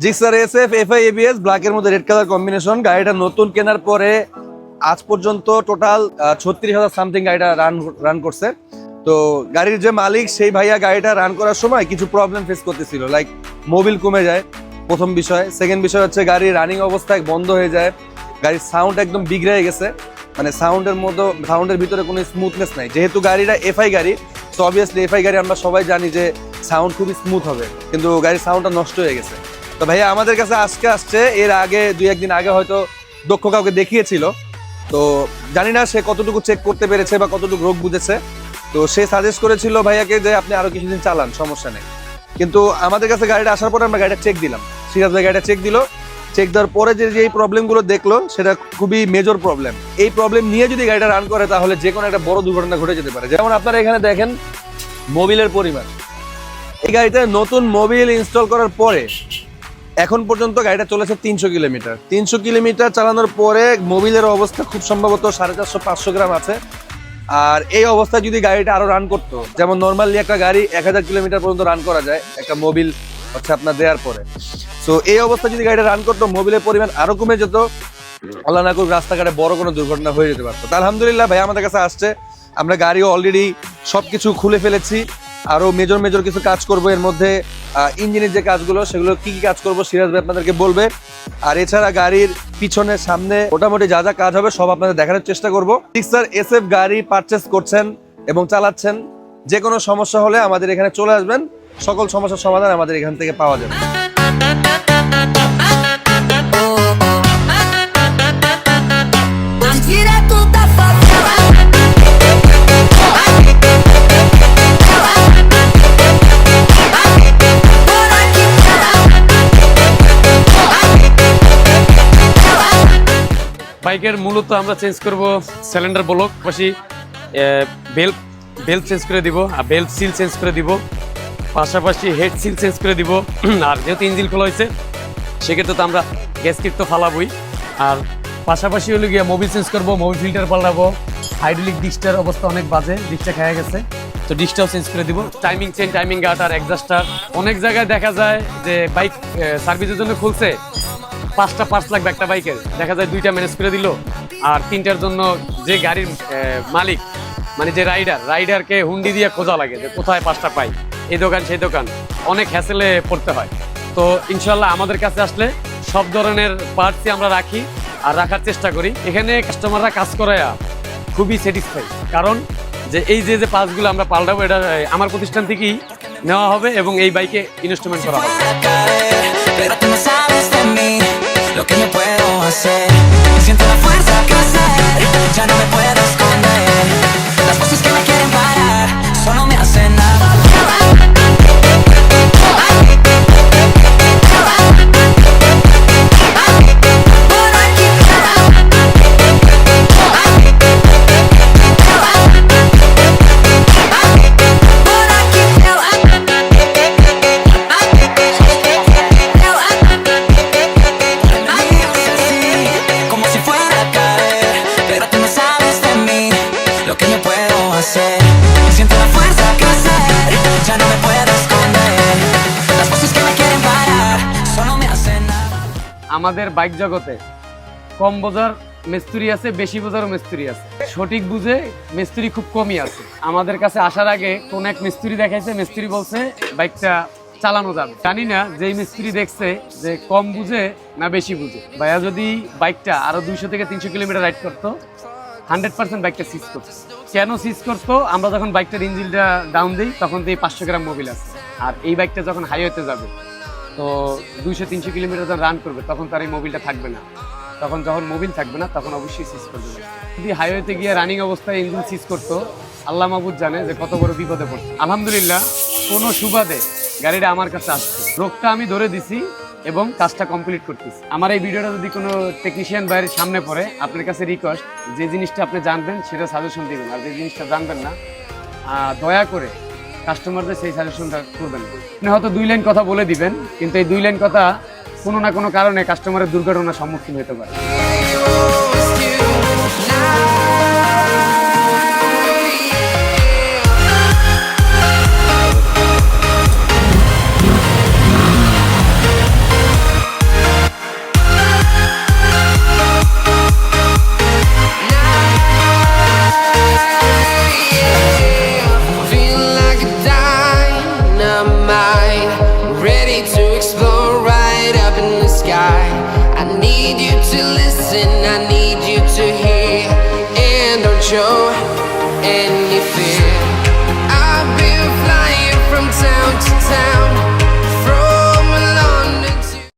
জি sir, SF FI ABS ব্ল্যাকের মধ্যে red colour combination. গাড়িটা নতুন কেনার পরে আজ পর্যন্ত টোটাল 36,000 সামথিং গাড়িটা রান করছে। তো গাড়ির যে মালিক সেই ভাইয়া গাড়িটা রান করার সময় কিছু প্রবলেম ফেস করতেছিল, লাইক মোবিল কমে যায় প্রথম বিষয়। সেকেন্ড বিষয় হচ্ছে গাড়ির রানিং অবস্থায় বন্ধ হয়ে যায়, গাড়ির সাউন্ড একদম বিগড়ে গেছে, মানে সাউন্ডের ভিতরে কোনো স্মুথনেস নাই। যেহেতু গাড়িটা এফআই গাড়ি, তো অবভিয়াসলি এফআই গাড়ি আমরা সবাই জানি যে সাউন্ড খুবই স্মুথ হবে, কিন্তু গাড়ির সাউন্ডটা নষ্ট হয়ে গেছে। তো ভাইয়া আমাদের কাছে আজকে আসছে, এর আগে 2-1 দিন আগে হয়তো দক্ষ কাউকে দেখিয়েছিল, তো জানি না সে কতটুকু চেক করতে পেরেছে বা কতটুকু রোগ বুঝেছে। তো সে সাজেস্ট করেছিল ভাইয়াকে যে আপনি আরো কিছুদিন চালান, সমস্যা নেই। কিন্তু আমাদের কাছে গাড়িটা আসার পরে আমরা গাড়িটা চেক দিলাম, সিরাজ ভাই গাড়িটা চেক দিল। চেক দেওয়ার পরে যে এই প্রবলেমগুলো দেখলো সেটা খুবই মেজর প্রবলেম। এই প্রবলেম নিয়ে যদি গাড়িটা রান করে তাহলে যে কোনো একটা বড় দুর্ঘটনা ঘটে যেতে পারে। যেমন আপনারা এখানে দেখেন মোবিলের পরিমাণ, এই গাড়িতে নতুন মোবিল ইনস্টল করার পরে এখন পর্যন্ত গাড়িটা চলেছে 300 কিলোমিটার। 300 কিলোমিটার চালানোর পরে মোবিলের অবস্থা খুব সম্ভবত 450-500 গ্রাম আছে। আর এই অবস্থায় যদি গাড়িটা আরো রান করতো, যেমন নর্মালি একটা গাড়ি 1000 কিলোমিটার পর্যন্ত রান করা যায় একটা মোবিল হচ্ছে আপনার দেওয়ার পরে। তো এই অবস্থায় যদি গাড়িটা রান করতো, মোবিলের পরিমাণ আরো কমে যেত, আল্লাহ না করুক রাস্তাঘাটে বড় কোনো দুর্ঘটনা হয়ে যেতে পারতো। আলহামদুলিল্লাহ ভাই আমাদের কাছে আসছে, আমরা গাড়িও অলরেডি সবকিছু খুলে ফেলেছি। আরো মেজর কিছু কাজ করব, এর মধ্যে ইঞ্জিনের যে কাজগুলো সেগুলো কি কাজ করব সিরাজ ভাই আপনাদেরকে বলবে। আর এছাড়া গাড়ির পিছনে সামনে মোটামুটি যা যা কাজ হবে সব আপনাদের দেখানোর চেষ্টা করব। ঠিক স্যার, এসএফ গাড়ি পারচেস করছেন এবং চালাচ্ছেন, যে কোনো সমস্যা হলে আমাদের এখানে চলে আসবেন, সকল সমস্যার সমাধান আমাদের এখান থেকে পাওয়া যাবে। বাইকের মূলত আমরা চেঞ্জ করব সিলিন্ডার ব্লক, পাশাপাশি বেল্ট চেঞ্জ করে দিব, আর বেল্ট সিল চেঞ্জ করে দিব, পাশাপাশি হেড সিল চেঞ্জ করে দিব। আর যেহেতু ইঞ্জিন খোলা হয়েছে সেক্ষেত্রে তো আমরা গ্যাসকিট তো ফালাবই। আর পাশাপাশি হলো গিয়ে মোবিল চেঞ্জ করবো, মোবিল ফিল্টার পাল্টাবো। হাইড্রোলিক ডিস্কটার অবস্থা অনেক বাজে, ডিস্কটা খেয়ে গেছে, তো ডিস্কটাও চেঞ্জ করে দিব। Timing chain, timing guard, exhauster. অনেক জায়গায় দেখা যায় যে বাইক সার্ভিসের জন্য খুলছে, 5টা পার্টস লাগবে একটা বাইকের, দেখা যায় 2টা ম্যানেজ করে দিল, আর 3টার জন্য যে গাড়ির মালিক মানে যে রাইডারকে হুন্ডি দিয়ে খোঁজা লাগে যে কোথায় 5টা পাই, এই দোকান সেই দোকান, অনেক হ্যাসেলে পড়তে হয়। তো ইনশাল্লাহ আমাদের কাছে আসলে সব ধরনের পার্টসই আমরা রাখি আর রাখার চেষ্টা করি। এখানে কাস্টমাররা কাজ করে খুবই স্যাটিসফাই, কারণ যে এই যে পার্টসগুলো আমরা পাল্টাবো এটা আমার প্রতিষ্ঠান থেকেই নেওয়া হবে এবং এই বাইকে ইনস্টলমেন্ট করা হবে। Lo que yo puedo hacer, siento la fuerza crecer, ya no me puedo esconder, las voces que me quieren parar, solo me hacen nada. আমাদের বাইক জগতে কম বোঝার মিস্ত্রি আছে, বেশি বোঝারও মিস্ত্রি আছে, সঠিক বুঝে মিস্ত্রি খুব কমই আছে। আমাদের কাছে আসার আগে কোন এক মিস্ত্রি দেখাইছে, মিস্ত্রি বলছে বাইকটা চালানো যাবে। জানি না যে মিস্ত্রি দেখছে যে কম বুঝে না বেশি বুঝে। ভাইয়া যদি বাইকটা আরো 200 থেকে 300 কিলোমিটার রাইড করতো, 100% বাইকটা সিজ করতো। কেন সিজ করতো? আমরা যখন বাইকটার ইঞ্জিনটা ডাউন দিই তখন তো 500 গ্রাম মোবিল আছে, আর এই বাইকটা যখন হাইওয়েতে যাবে তো 200-300 কিলোমিটার যখন রান করবে তখন তার এই মোবিলটা থাকবে না। তখন যখন মোবিল থাকবে না তখন অবশ্যই সিজ করবে। যদি হাইওয়েতে গিয়ে রানিং অবস্থায় ইঞ্জিন সিজ করতো, আল্লাহ মাহবুদ জানে যে কত বড় বিপদে পড়তো। আলহামদুলিল্লাহ কোনো সুবাদে গাড়িটা আমার কাছে আসছে, রোগটা আমি ধরে দিছি এবং কাজটা কমপ্লিট করতেছি। আমার এই ভিডিওটা যদি কোনো টেকনিশিয়ান বাইরের সামনে পড়ে, আপনার কাছে রিকোয়েস্ট, যে জিনিসটা আপনি জানবেন সেটা সাজেশন দিবেন, আর যে জিনিসটা জানবেন না দয়া করে কাস্টমারদের সেই সাজেশনটা করবেন না। আপনি হয়তো 2 লাইন কথা বলে দিবেন, কিন্তু এই 2 লাইন কথা কোনো না কোনো কারণে কাস্টমারের দুর্ঘটনার সম্মুখীন হতে পারে। you to listen, I need you to hear, and don't show any fear. I've been flying from town to town,